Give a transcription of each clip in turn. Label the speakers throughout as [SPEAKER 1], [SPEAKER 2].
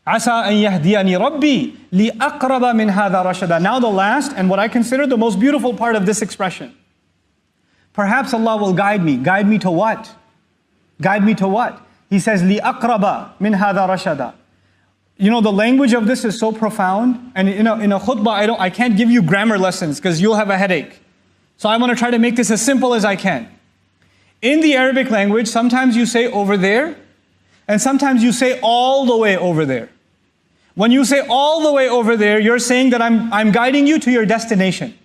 [SPEAKER 1] عَسَىٰ أَن يَهْدِيَنِي رَبِّي لِأَقْرَبَ مِنْ هَذَا رَشَدًا. Now the last and what I consider the most beautiful part of this expression. Perhaps Allah will guide me. Guide me to what? Guide me to what? He says, لِأَقْرَبَ مِنْ هَذَا رَشَدًا. You know, the language of this is so profound, and in a khutbah, I can't give you grammar lessons because you'll have a headache. So I want to try to make this as simple as I can. In the Arabic language, sometimes you say over there, and sometimes you say all the way over there. When you say all the way over there, you're saying that I'm guiding you to your destination.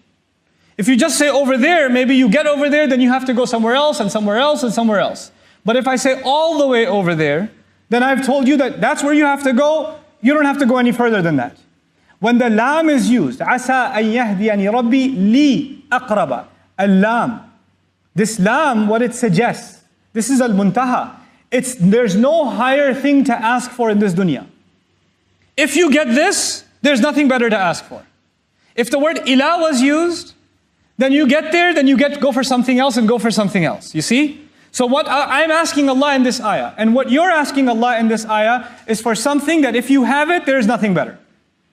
[SPEAKER 1] If you just say over there, maybe you get over there, then you have to go somewhere else and somewhere else and somewhere else. But if I say all the way over there, then I've told you that that's where you have to go. You don't have to go any further than that. When the lam is used, عَسَىٰ أَن يَهْدِيَنِي رَبِّي لِي أَقْرَبَ. Al-lam. This lam, what it suggests, this is al-muntaha. There's no higher thing to ask for in this dunya. If you get this, there's nothing better to ask for. If the word ila was used, then you get there, then you go for something else and go for something else. You see? So what I'm asking Allah in this ayah, and what you're asking Allah in this ayah, is for something that if you have it, there is nothing better.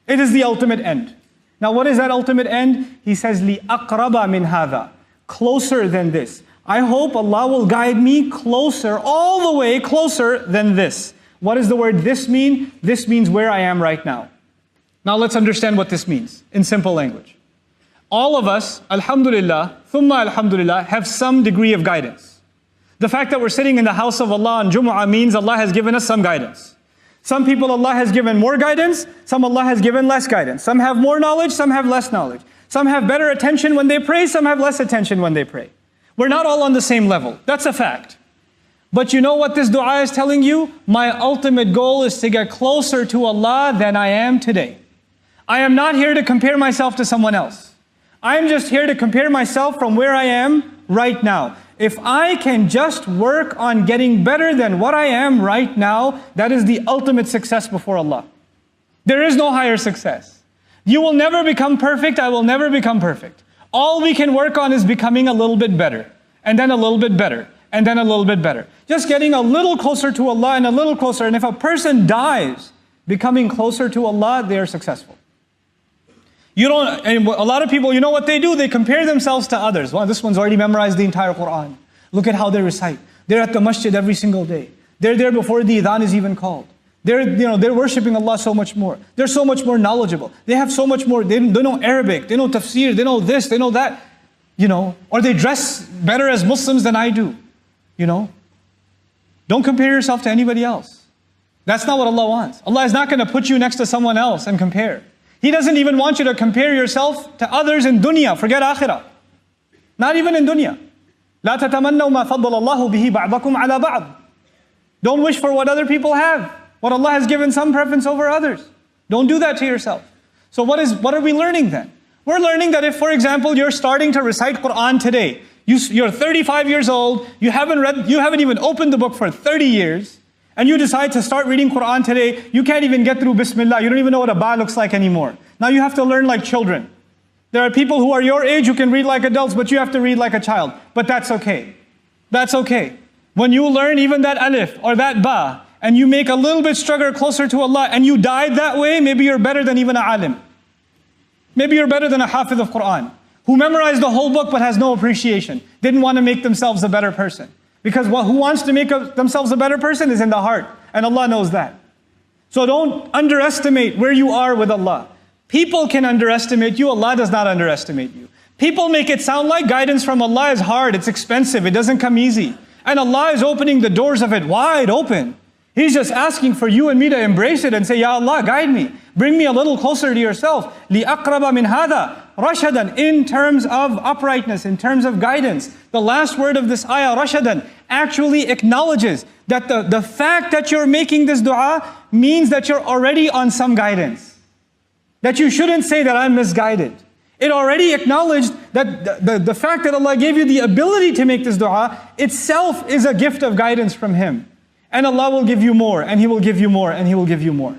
[SPEAKER 1] It is the ultimate end. Now what is that ultimate end? He says, لِأَقْرَبَ مِنْ هَذَا. Closer than this. I hope Allah will guide me closer, all the way closer than this. What does the word this mean? This means where I am right now. Now let's understand what this means in simple language. All of us, alhamdulillah, thumma alhamdulillah, have some degree of guidance. The fact that we're sitting in the house of Allah on Jumu'ah means Allah has given us some guidance. Some people Allah has given more guidance, some Allah has given less guidance. Some have more knowledge, some have less knowledge. Some have better attention when they pray, some have less attention when they pray. We're not all on the same level. That's a fact. But you know what this dua is telling you? My ultimate goal is to get closer to Allah than I am today. I am not here to compare myself to someone else. I am just here to compare myself from where I am right now. If I can just work on getting better than what I am right now, that is the ultimate success before Allah. There is no higher success. You will never become perfect, I will never become perfect. All we can work on is becoming a little bit better, and then a little bit better, and then a little bit better. Just getting a little closer to Allah and a little closer. And if a person dies becoming closer to Allah, they are successful. And a lot of people, you know what they do? They compare themselves to others. Well, this one's already memorized the entire Quran. Look at how they recite. They're at the masjid every single day. They're there before the adhan is even called. They're worshiping Allah so much more. They're so much more knowledgeable. They have so much more. They know Arabic. They know tafsir. They know this. They know that. Or they dress better as Muslims than I do. Don't compare yourself to anybody else. That's not what Allah wants. Allah is not going to put you next to someone else and compare. He doesn't even want you to compare yourself to others in dunya. Forget akhirah. Not even in dunya. لا تتمنوا ما فضل الله به بعضكم على بعض. Don't wish for what other people have. What Allah has given some preference over others. Don't do that to yourself. So what are we learning then? We're learning that if, for example, you're starting to recite Quran today, you're 35 years old, you haven't even opened the book for 30 years, and you decide to start reading Quran today, you can't even get through Bismillah, you don't even know what a ba looks like anymore. Now you have to learn like children. There are people who are your age who can read like adults, but you have to read like a child. But that's okay. That's okay. When you learn even that alif or that ba, and you make a little bit struggle closer to Allah, and you died that way, maybe you're better than even a alim. Maybe you're better than a hafiz of Quran, who memorized the whole book but has no appreciation, didn't want to make themselves a better person. Because who wants to make themselves a better person is in the heart, and Allah knows that. So don't underestimate where you are with Allah. People can underestimate you, Allah does not underestimate you. People make it sound like guidance from Allah is hard, it's expensive, it doesn't come easy. And Allah is opening the doors of it wide open. He's just asking for you and me to embrace it and say, Ya Allah, guide me. Bring me a little closer to yourself. لِأَقْرَبَ مِنْ هَذَا رَشَدًا. In terms of uprightness, in terms of guidance. The last word of this ayah, رَشَدًا, actually acknowledges that the fact that you're making this dua means that you're already on some guidance. That you shouldn't say that I'm misguided. It already acknowledged that the fact that Allah gave you the ability to make this dua itself is a gift of guidance from Him. And Allah will give you more, and He will give you more, and He will give you more.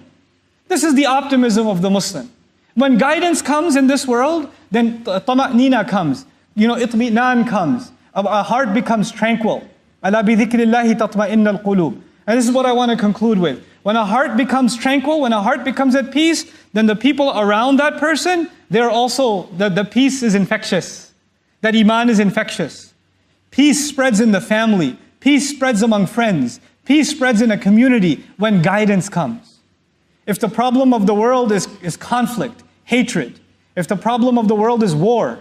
[SPEAKER 1] This is the optimism of the Muslim. When guidance comes in this world, then tama'nina comes. Itmi'nan comes. Our heart becomes tranquil. Ala bi dhikrillahi tatma'inna al-qulub. And this is what I want to conclude with. When a heart becomes tranquil, when a heart becomes at peace, then the people around that person, they're also, the peace is infectious. That iman is infectious. Peace spreads in the family. Peace spreads among friends. Peace spreads in a community when guidance comes. If the problem of the world is conflict, hatred, if the problem of the world is war,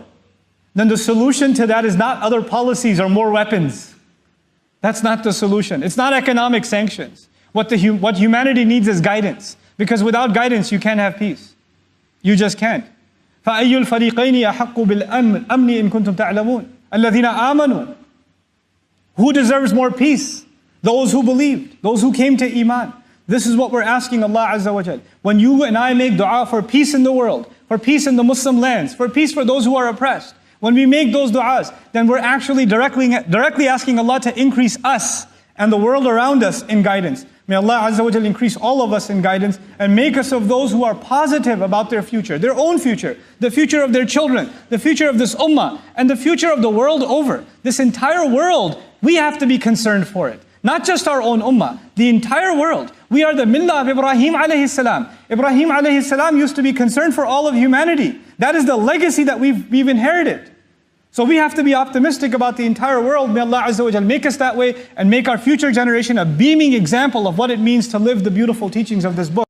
[SPEAKER 1] then the solution to that is not other policies or more weapons. That's not the solution. It's not economic sanctions. What humanity needs is guidance. Because without guidance, you can't have peace. You just can't. فَأَيُّ الْفَرِيقَيْنِ أَحَقُّ بِالْأَمْنِ إِن كُنتُمْ تَعْلَمُونَ الَّذِينَ آمَنُوا. Who deserves more peace? Those who believed, those who came to iman. This is what we're asking Allah Azza wa Jal. When you and I make dua for peace in the world, for peace in the Muslim lands, for peace for those who are oppressed, when we make those du'as, then we're actually directly asking Allah to increase us and the world around us in guidance. May Allah Azza wa Jal increase all of us in guidance and make us of those who are positive about their future, their own future, the future of their children, the future of this ummah, and the future of the world over. This entire world, we have to be concerned for it. Not just our own ummah, the entire world. We are the millah of Ibrahim alayhi salam. Ibrahim alayhi salam used to be concerned for all of humanity. That is the legacy that we've inherited. So we have to be optimistic about the entire world. May Allah Azza wa Jal make us that way and make our future generation a beaming example of what it means to live the beautiful teachings of this book.